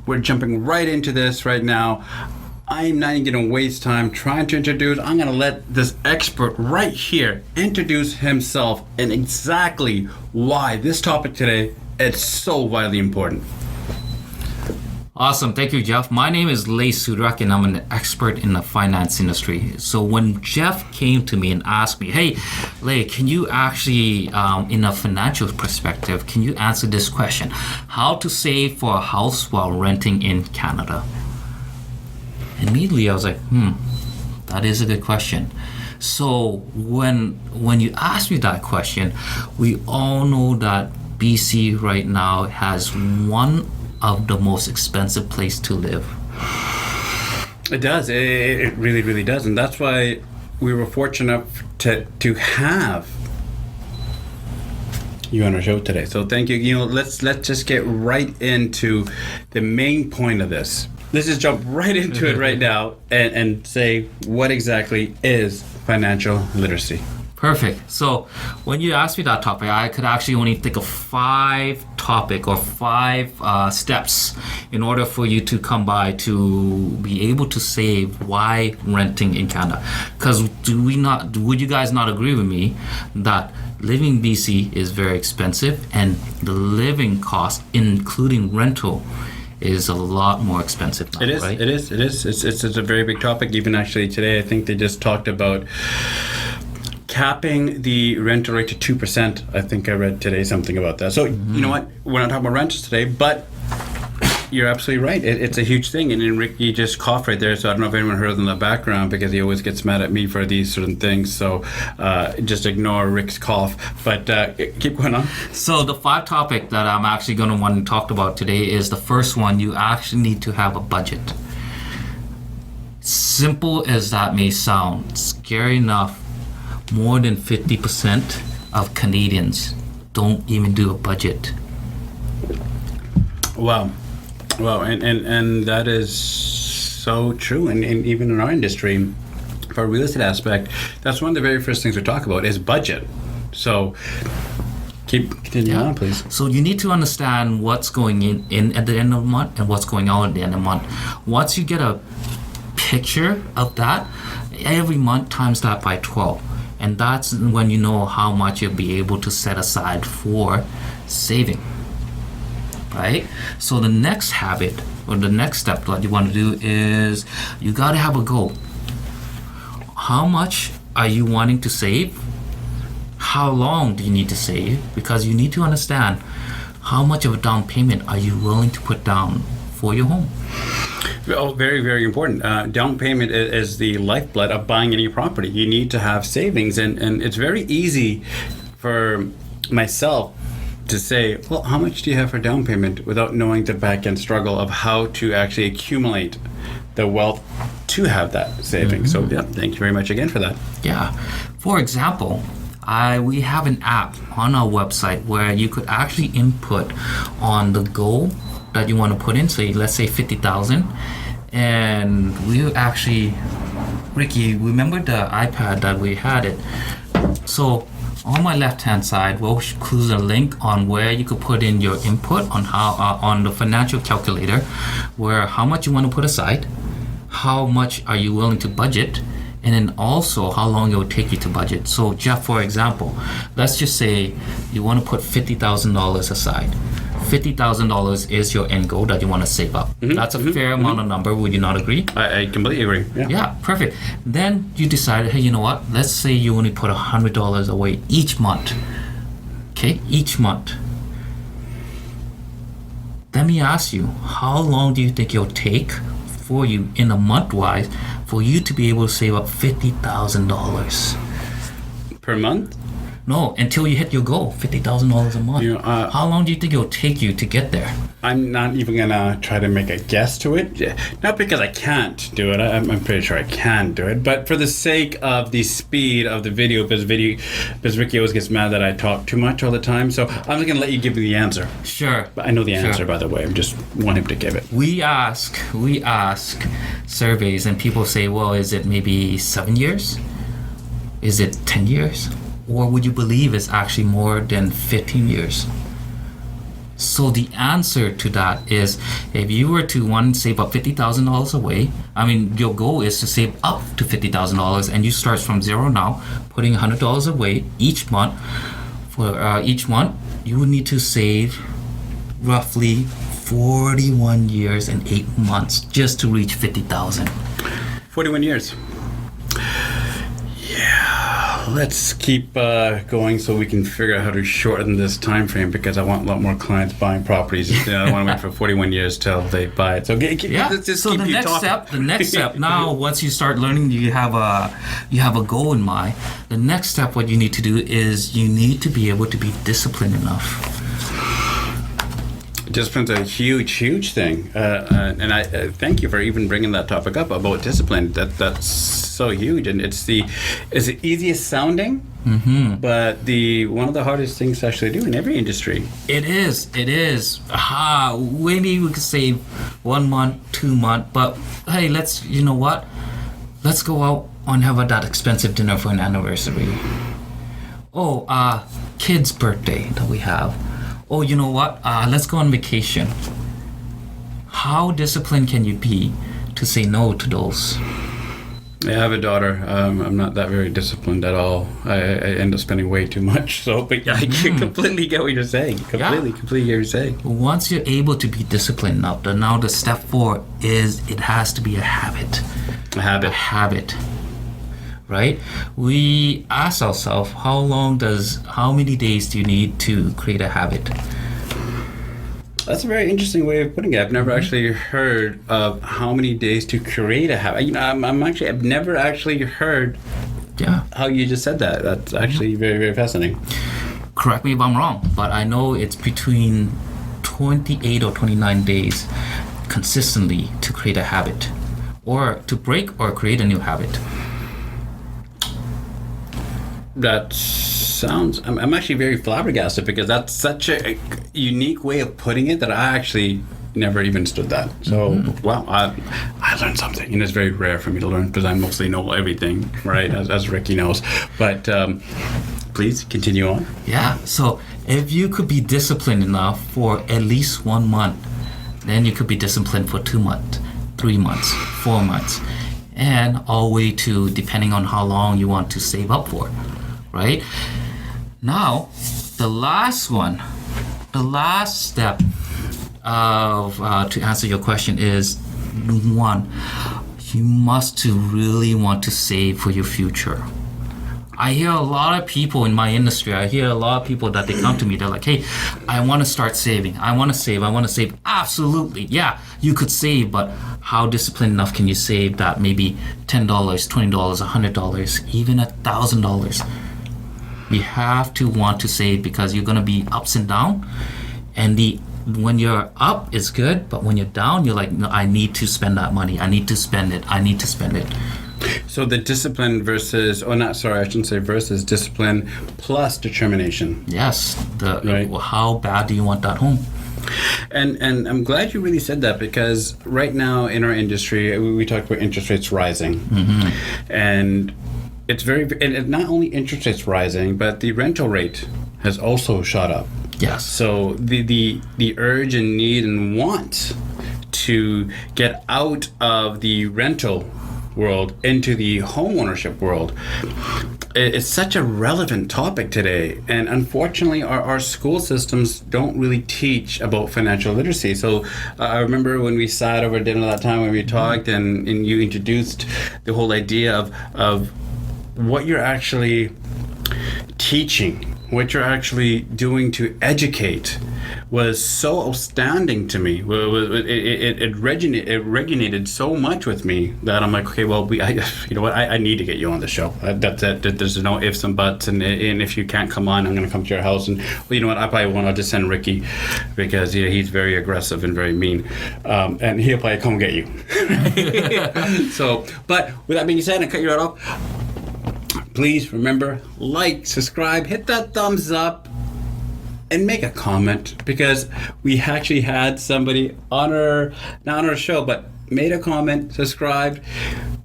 we're jumping right into this right now. I'm not even going to waste time trying to introduce. I'm going to let this expert right here introduce himself and exactly why this topic today is so vitally important. Awesome. Thank you, Jeff. My name is Soudarack, and I'm an expert in the finance industry. So when Jeff came to me and asked me, hey, Lay, can you actually, in a financial perspective, can you answer this question? How to save for a house while renting in Canada? Immediately, I was like, that is a good question. So when you asked me that question, we all know that BC right now has one of the most expensive place to live. It does. It really, really does. And that's why we were fortunate enough to have you on our show today. So thank you. Let's just get right into the main point of this. Let's just jump right into it right now and say what exactly is financial literacy. Perfect. So when you asked me that topic, I could actually only think of five steps in order for you to come by to be able to save while renting in Canada. Because would you guys not agree with me that living in BC is very expensive and the living cost, including rental, is a lot more expensive now, It is, right? It is. It's a very big topic. Even actually today, I think they just talked about capping the rental rate to 2%. I think I read today something about that. So you know what? We're not talking about rentals today, but you're absolutely right. It's a huge thing. And then Ricky just coughed right there. So I don't know if anyone heard it in the background because he always gets mad at me for these certain things. So just ignore Rick's cough. But keep going on. So the five topic that I'm actually going to want to talk about today is the first one. You actually need to have a budget. Simple as that may sound, scary enough, more than 50% of Canadians don't even do a budget. Wow, and that is so true. And even in our industry, for a real estate aspect, that's one of the very first things we talk about is budget. So continue on, please. So you need to understand what's going in at the end of the month and what's going out at the end of the month. Once you get a picture of that, every month times that by 12. And that's when you know how much you'll be able to set aside for saving, right? So the next habit or the next step that you want to do is you got to have a goal. How much are you wanting to save? How long do you need to save? Because you need to understand how much of a down payment are you willing to put down for your home. Oh, very, very important. Down payment is the lifeblood of buying any property. You need to have savings, and it's very easy for myself to say, well, how much do you have for down payment without knowing the back end struggle of how to actually accumulate the wealth to have that saving. So yeah, thank you very much again for that. Yeah. For example, we have an app on our website where you could actually input on the goal that you want to put in. So let's say 50,000, and we actually, Ricky, remember the iPad that we had it? So on my left hand side, we'll include a link on where you could put in your input on how on the financial calculator, where how much you want to put aside, how much are you willing to budget, and then also how long it will take you to budget. So Jeff, for example, let's just say you want to put $50,000 aside. $50,000 is your end goal that you want to save up. That's a fair amount of number. Would you not agree? I completely agree. Yeah, perfect. Then you decide, hey, you know what? Let's say you only put $100 away each month. Okay, each month. Let me ask you, how long do you think it'll take for you in a month-wise for you to be able to save up $50,000? Per month? No, until you hit your goal, $50,000 a month. How long do you think it'll take you to get there? I'm not even gonna try to make a guess to it. Not because I can't do it. I'm pretty sure I can do it. But for the sake of the speed of the video, because Ricky always gets mad that I talk too much all the time. So I'm just gonna let you give me the answer. Sure. But I know the answer, by the way. I just want him to give it. We ask surveys, and people say, well, is it maybe 7 years? Is it 10 years? Or would you believe it's actually more than 15 years? So the answer to that is, if you were to save up $50,000 away, I mean, your goal is to save up to $50,000, and you start from zero now, putting $100 away each month. For each month, you would need to save roughly 41 years and 8 months just to reach 50,000. 41 years. Yeah, let's keep going so we can figure out how to shorten this time frame, because I want a lot more clients buying properties. I don't want to wait for 41 years till they buy it. So let's just keep the you next talking. the next step now, once you start learning, you have a goal in mind. The next step, what you need to do is you need to be able to be disciplined enough. Discipline's a huge thing, and I thank you for even bringing that topic up about discipline. That's so huge, and it's the easiest sounding, but one of the hardest things to actually do in every industry. It is. Maybe we could save 1 month, 2 months, but hey, let's go out and have that expensive dinner for an anniversary. Oh, kid's birthday that we have. Oh, you know what? Let's go on vacation. How disciplined can you be to say no to those? I have a daughter. I'm not that very disciplined at all. I end up spending way too much. So, but I completely get what you're saying. Completely get what you're saying. Once you're able to be disciplined enough, now the step 4 is it has to be a habit. A habit. A habit. Right? We ask ourselves, how many days do you need to create a habit? That's a very interesting way of putting it. I've never actually heard of how many days to create a habit. I've never actually heard how you just said that. That's actually very, very fascinating. Correct me if I'm wrong, but I know it's between 28 or 29 days consistently to create a habit, or to break or create a new habit. That sounds... I'm actually very flabbergasted, because that's such a unique way of putting it that I actually never even stood that. So, wow, I learned something. And it's very rare for me to learn, because I mostly know everything, right, as Ricky knows. But please continue on. Yeah, so if you could be disciplined enough for at least 1 month, then you could be disciplined for 2 months, 3 months, 4 months, and all the way to depending on how long you want to save up for. Right? Now, the last step of to answer your question is, 1, you must to really want to save for your future. I hear a lot of people in my industry, that they come to me, they're like, hey, I want to start saving. I want to save. Absolutely. Yeah, you could save, but how disciplined enough can you save that maybe $10, $20, $100, even $1,000? You have to want to save, because you're going to be ups and down, and when you're up is good, but when you're down, you're like, no, I need to spend that money. I need to spend it. So the discipline versus discipline plus determination. Yes. Right. How bad do you want that home? And I'm glad you really said that, because right now in our industry, we talked about interest rates rising, and it's and not only interest rates rising, but the rental rate has also shot up. Yes. So the urge and need and want to get out of the rental world into the home ownership world, it's such a relevant topic today. And unfortunately, our school systems don't really teach about financial literacy. So I remember when we sat over dinner that time when we talked, and you introduced the whole idea of what you're actually teaching, what you're actually doing to educate, was so outstanding to me. It resonated so much with me that I'm like, okay, well, I need to get you on the show. That's it. There's no ifs and buts, and if you can't come on, I'm going to come to your house. And well, you know what? I probably won't. I'll just send Ricky, because he's very aggressive and very mean, and he'll probably come get you. So, but with that being said, I cut you right off. Please remember, like, subscribe, hit that thumbs up, and make a comment, because we actually had somebody not on our show, but made a comment, subscribed,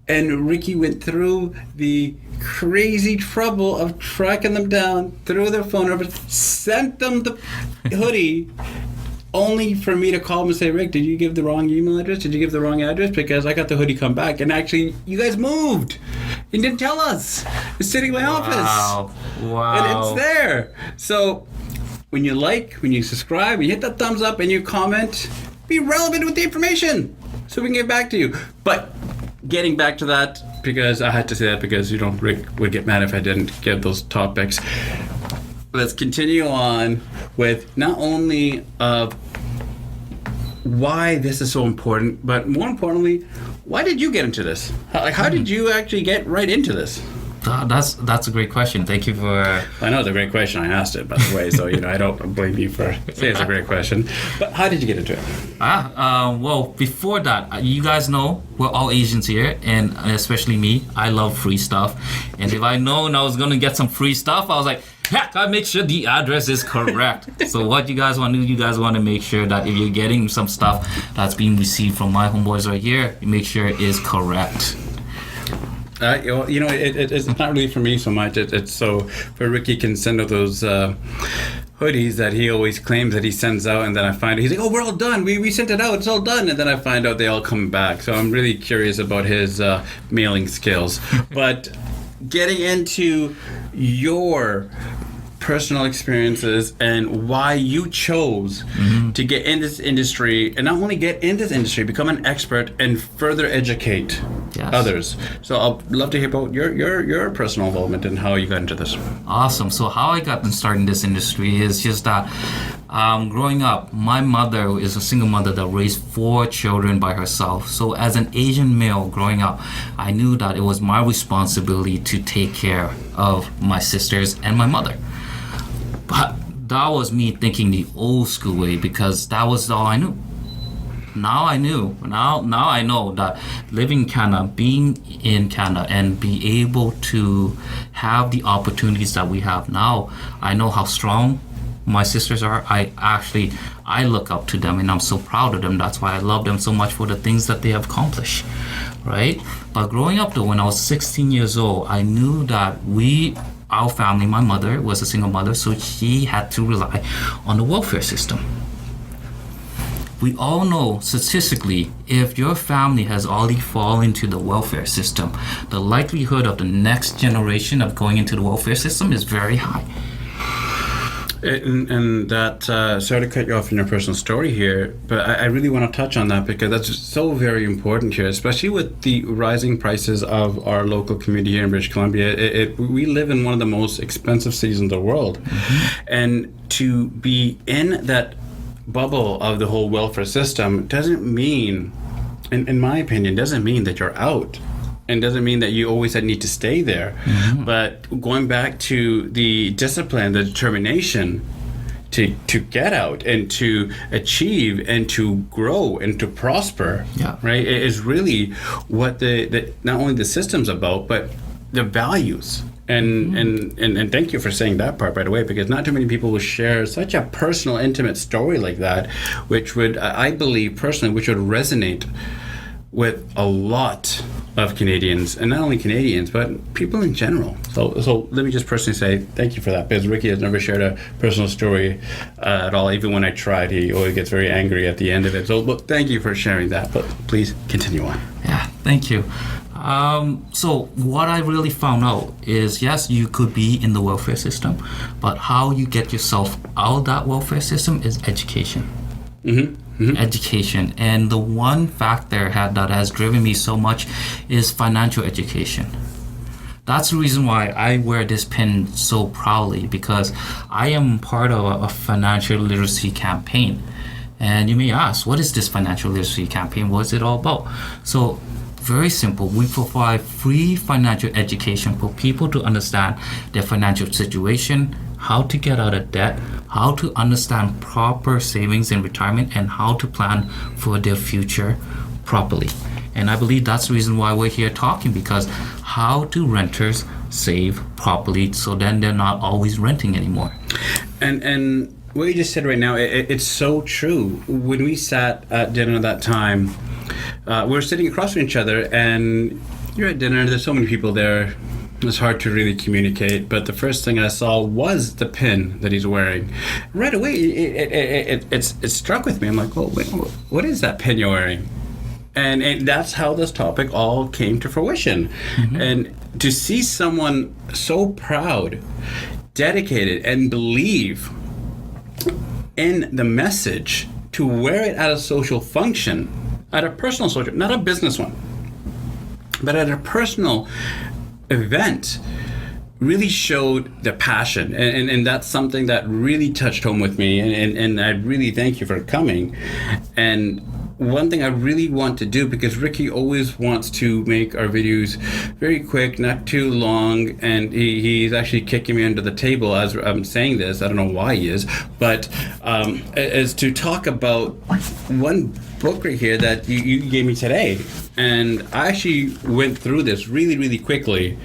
and Ricky went through the crazy trouble of tracking them down through their phone numbers, sent them the hoodie, only for me to call him and say, Rick, did you give the wrong email address? Did you give the wrong address? Because I got the hoodie come back, and actually, you guys moved. You didn't tell us. It's sitting in my office. Wow. And it's there. So when you like, when you subscribe, you hit that thumbs up and you comment, be relevant with the information so we can get back to you. But getting back to that, because I had to say that because, Rick would get mad if I didn't give those topics. Let's continue on with not only of why this is so important, but more importantly, why did you get into this? How did you actually get right into this? That's a great question. Thank you for... I know it's a great question. I asked it, by the way, so I don't blame you for saying it's a great question. But how did you get into it? Well, before that, you guys know we're all Asians here, and especially me. I love free stuff, and if I known I was gonna get some free stuff, I was like, heck, I make sure the address is correct. So what you guys want to do? You guys want to make sure that if you're getting some stuff that's being received from my homeboys right here, you make sure it is correct. It's not really for me so much. It's so for Ricky can send out those hoodies that he always claims that he sends out, and then I find he's like, oh, we're all done. We sent it out. It's all done. And then I find out they all come back. So I'm really curious about his mailing skills. But getting into your personal experiences and why you chose to get in this industry, and not only get in this industry, become an expert and further educate others. So I'd love to hear about your personal involvement and how you got into this. Awesome. So how I got started in this industry is just that growing up, my mother is a single mother that raised 4 children by herself. So as an Asian male growing up, I knew that it was my responsibility to take care of my sisters and my mother. But that was me thinking the old school way, because that was all I knew. Now I know that living in Canada, being in Canada, and be able to have the opportunities that we have now, I know how strong my sisters are. I look up to them, and I'm so proud of them. That's why I love them so much for the things that they have accomplished, right? But growing up though, when I was 16 years old, I knew that our family, my mother was a single mother, so she had to rely on the welfare system. We all know statistically, if your family has already fallen into the welfare system, the likelihood of the next generation of going into the welfare system is very high. And that, sorry to cut you off in your personal story here, but I really want to touch on that because that's so very important here, especially with the rising prices of our local community here in British Columbia. We live in one of the most expensive cities in the world. And to be in that bubble of the whole welfare system doesn't mean, in my opinion, doesn't mean that you're out. And doesn't mean that you always need to stay there. But going back to the discipline, the determination to get out and to achieve and to grow and to prosper, right, it is really what the not only the system's about, but the values. And thank you for saying that part, by the way, because not too many people will share such a personal, intimate story like that, which would, I believe personally, which would resonate with a lot of Canadians, and not only Canadians, but people in general. So let me just personally say thank you for that, because Ricky has never shared a personal story at all. Even when I tried, he always gets very angry at the end of it. So thank you for sharing that, but please continue on. Yeah, thank you. So what I really found out is, yes, you could be in the welfare system, but how you get yourself out of that welfare system is education. Education. And the one factor that has driven me so much is financial education. That's the reason why I wear this pin so proudly, because I am part of a financial literacy campaign. And you may ask, what is this financial literacy campaign? What is it all about? So very simple. We provide free financial education for people to understand their financial situation, how to get out of debt, how to understand proper savings in retirement, and how to plan for their future properly. And I believe that's the reason why we're here talking, because how do renters save properly so then they're not always renting anymore. And what you just said right now, it's so true. When we sat at dinner that time, we were sitting across from each other, and you're at dinner, there's so many people there, It was hard to really communicate, but the first thing I saw was the pin that he's wearing. Right away, it struck with me. I'm like, oh, wait, what is that pin you're wearing? And that's how this topic all came to fruition. And to see someone so proud, dedicated, and believe in the message to wear it at a social function, at a personal social, not a business one, but at a personal event, really showed the passion. And that's something that really touched home with me. And I really thank you for coming. And one thing I really want to do, because Ricky always wants to make our videos very quick, not too long, and he's actually kicking me under the table as I'm saying this. I don't know why he is, but is to talk about one book right here that you gave me today. And I actually went through this really, really quickly.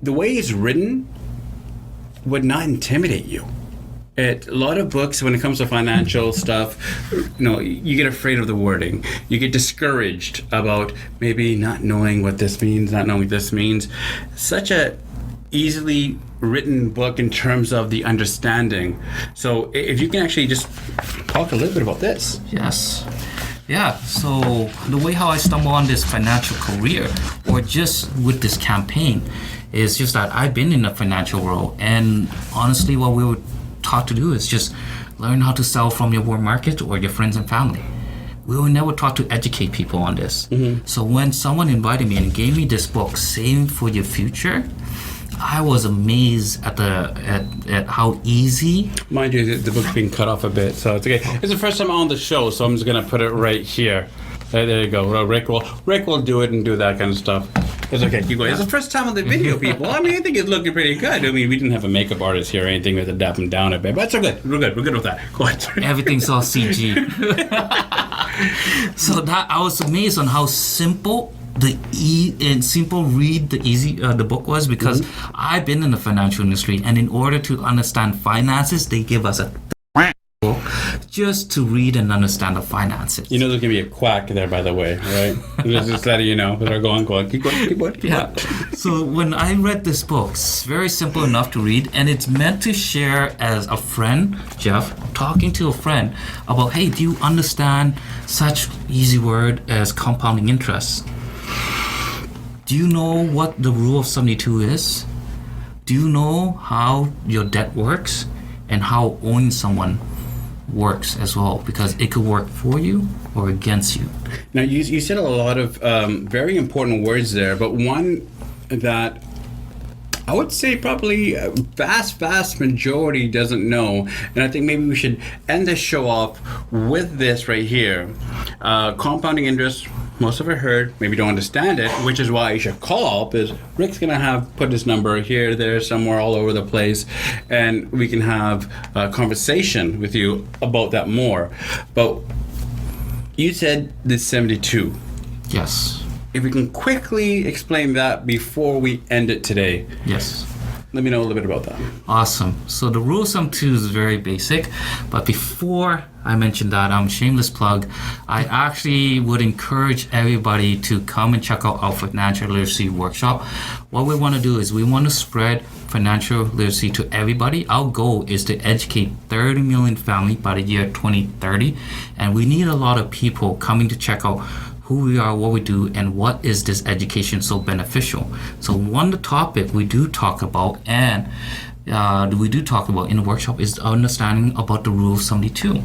The way it's written would not intimidate you. A lot of books, when it comes to financial stuff, you get afraid of the wording. You get discouraged about maybe not knowing what this means, not knowing what this means. Such a easily written book in terms of the understanding. So if you can actually just talk a little bit about this. Yes. Yeah, so the way how I stumbled on this financial career, or just with this campaign, is just that I've been in the financial world, and honestly what we were taught to do is just learn how to sell from your work market or your friends and family. We were never taught to educate people on this. So when someone invited me and gave me this book, Saving for Your Future, I was amazed at how easy. Mind you, the book's being cut off a bit, so it's okay. It's the first time on the show, so I'm just gonna put it right here. There you go. Rick will do it and do that kind of stuff. It's okay. Keep going. It's the first time on the video, people. I mean, I think it's looking pretty good. I mean, we didn't have a makeup artist here or anything. We had to dap him down a bit, but it's all good. We're good. We're good with that. Go ahead. Everything's all CG. So that I was amazed on how simple the book was, because I've been in the financial industry, and in order to understand finances, they give us a book just to read and understand the finances. You know there's gonna be a quack there, by the way, right? just letting you know. But go on. Keep going. Yeah. So when I read this book, it's very simple enough to read, and it's meant to share as a friend, Jeff, talking to a friend about, hey, do you understand such easy word as compounding interest? Do you know what the rule of 72 is? Do you know how your debt works and how owning someone works as well? Because it could work for you or against you. Now, you said a lot of very important words there, but one that I would say probably a vast majority doesn't know, and I think maybe we should end this show off with this right here. Compounding interest, most of it heard, maybe don't understand it, which is why you should call, because Rick's gonna put his number here, there, somewhere, all over the place, and we can have a conversation with you about that more. But you said the 72. Yes. If we can quickly explain that before we end it today. Yes. Let me know a little bit about that. Awesome. So the rule of 72 is very basic, but before I mention that, shameless plug, I actually would encourage everybody to come and check out our financial literacy workshop. What we want to do is we want to spread financial literacy to everybody. Our goal is to educate 30 million families by the year 2030, and we need a lot of people coming to check out who we are, what we do, and what is this education so beneficial. So one topic we do talk about, and we do talk about in the workshop, is understanding about the rule of 72.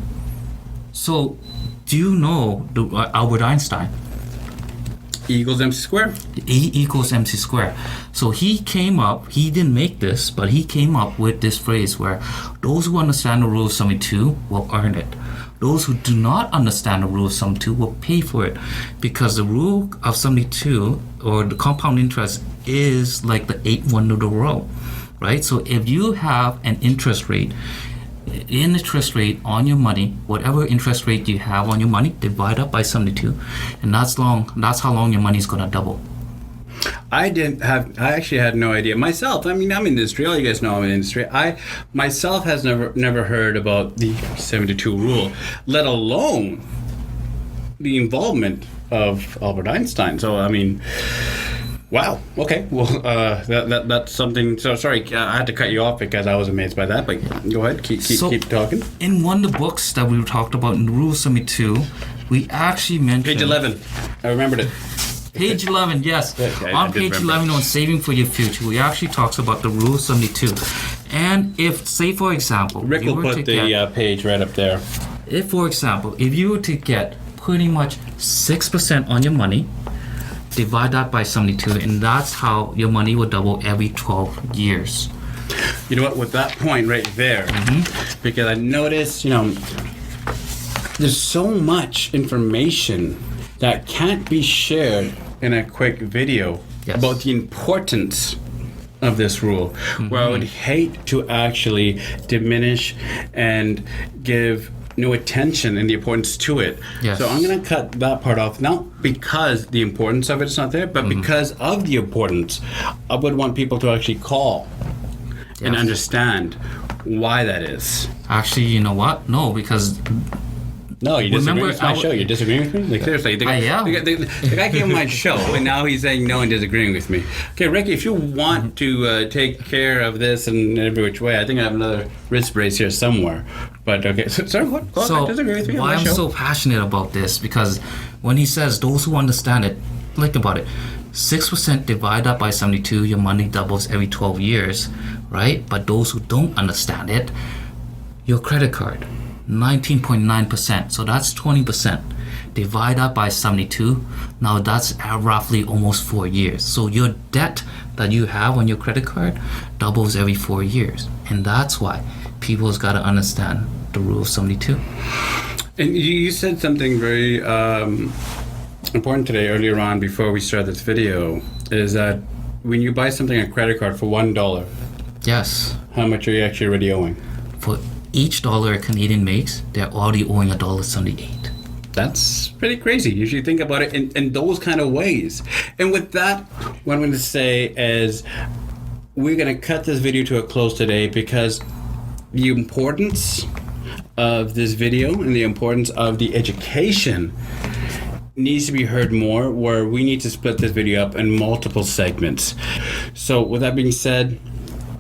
So do you know Albert Einstein? E equals MC squared. E equals MC squared. So he didn't make this, but he came up with this phrase where those who understand the rule of 72 will earn it. Those who do not understand the rule of 72 will pay for it, because the rule of 72, or the compound interest, is like the 8th wonder of the world, right? So if you have an interest rate on your money, whatever interest rate you have on your money, divide up by 72, and that's how long your money is going to double. I actually had no idea myself. I mean, I'm in the industry. All you guys know I'm in the industry. I myself has never heard about the 72 rule, let alone the involvement of Albert Einstein. So, I mean, Wow. Okay. Well, that's something. So sorry, I had to cut you off because I was amazed by that. But go ahead, keep talking. In one of the books that we talked about in Rule 72, we actually mentioned Page 11. I remembered it. Page 11, yes. Okay, on page 11 on saving for your future, we actually talks about the Rule 72. And if, say for example, Rick will put the page right up there. If, for example, if you were to get pretty much 6% on your money, divide that by 72, and that's how your money will double every 12 years. You know what? With that point right there, because I noticed, there's so much information that can't be shared in a quick video about the importance of this rule, where I would hate to actually diminish and give no attention and the importance to it. Yes. So I'm going to cut that part off, not because the importance of it's not there, but because of the importance. I would want people to actually call and understand why that is. Actually, you know what? No, because... No, you disagree with my show? You're disagreeing with me? Like, seriously. The guy came on my show, and now he's saying no and disagreeing with me. Okay, Ricky, if you want to take care of this in every which way, I think I have another wrist brace here somewhere. But, okay. So what? So, disagree with me why I'm so passionate about this, because when he says those who understand it, think about it. 6% divide that by 72, your money doubles every 12 years, right? But those who don't understand it, your credit card, 19.9%, so that's 20%. Divide that by 72, now that's roughly almost 4 years. So your debt that you have on your credit card doubles every 4 years. And that's why people's got to understand the rule of 72. And you said something very important today, earlier on, before we started this video, is that when you buy something on credit card for $1, yes, how much are you actually already owing? For each dollar a Canadian makes, they're already owing $1.78. That's pretty crazy. You should think about it in those kind of ways. And with that, what I'm going to say is we're going to cut this video to a close today, because the importance of this video and the importance of the education needs to be heard more, where we need to split this video up in multiple segments. So with that being said,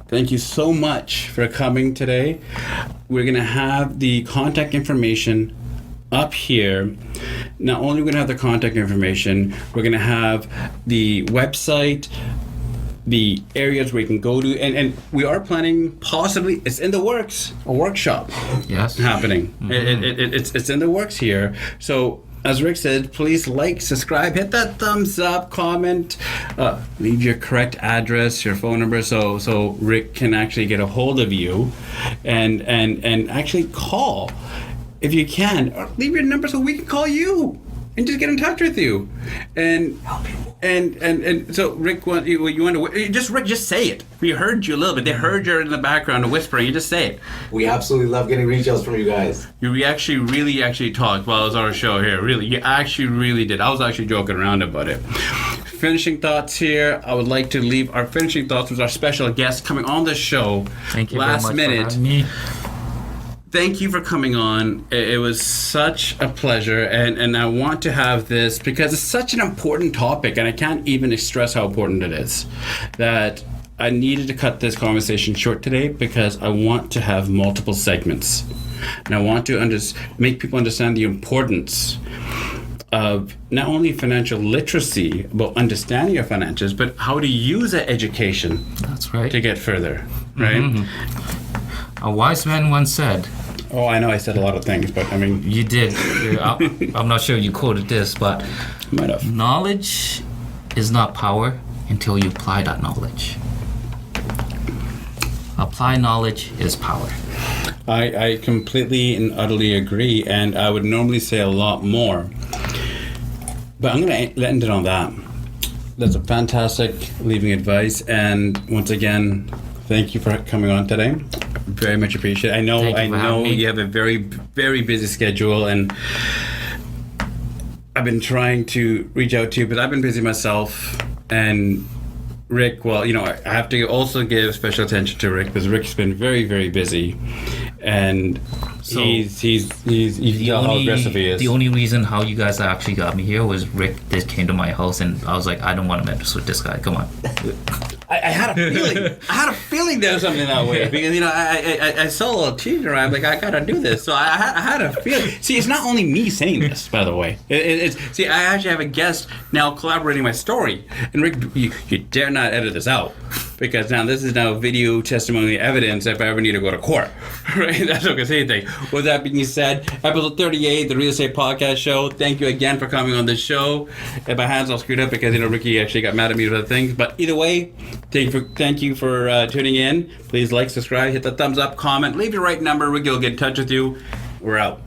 thank you so much for coming today. We're going to have the contact information up here. Not only are we going to have the contact information, we're going to have the website, the areas where you can go to, and we are planning, possibly, it's in the works, a workshop happening. It's in the works here. So as Rick said, please like, subscribe, hit that thumbs up, comment, leave your correct address, your phone number, so Rick can actually get a hold of you, and actually call if you can, or leave your number so we can call you and just get in touch with you. And so Rick, you want to just say it. We heard you a little bit. They heard you in the background whispering. You just say it. We absolutely love getting reach outs from you guys. You actually really talked while it was our show here. Really, you actually really did. I was actually joking around about it. Finishing thoughts here. I would like to leave our finishing thoughts with our special guest coming on the show. Thank you last very much minute. for having me. Thank you for coming on. It was such a pleasure, and I want to have this because it's such an important topic, and I can't even stress how important it is, that I needed to cut this conversation short today because I want to have multiple segments, and I want to make people understand the importance of not only financial literacy, about understanding your finances, but how to use that education. That's right. To get further, right? A wise man once said... Oh, I know I said a lot of things, but I mean... You did. I'm not sure you quoted this, but... Might have. Knowledge is not power until you apply that knowledge. Apply knowledge is power. I completely and utterly agree, and I would normally say a lot more. But I'm going to end it on that. That's a fantastic leaving advice, and once again, thank you for coming on today. Very much appreciate it. I know you have a very, very busy schedule, and I've been trying to reach out to you, but I've been busy myself. And Rick, well, I have to also give special attention to Rick because Rick's been very, very busy. And So you can tell how aggressive he is. the only reason how you guys actually got me here was Rick just came to my house and I was like, I don't want to mess with this guy. Come on. I had a feeling. I had a feeling there was something that way because I saw a little teaser. I'm like, I gotta do this. So I had a feeling. See, it's not only me saying this, by the way. See, I actually have a guest now collaborating my story. And Rick, you dare not edit this out because now this is now video testimony evidence if I ever need to go to court. Right? That's what I can say. Anything. With that being said, episode 38, the Real Estate Podcast Show. Thank you again for coming on this show. And my hands all screwed up because Ricky actually got mad at me for other things. But either way. Thank you for tuning in. Please like, subscribe, hit the thumbs up, comment, leave your right number. Ricky will get in touch with you. We're out.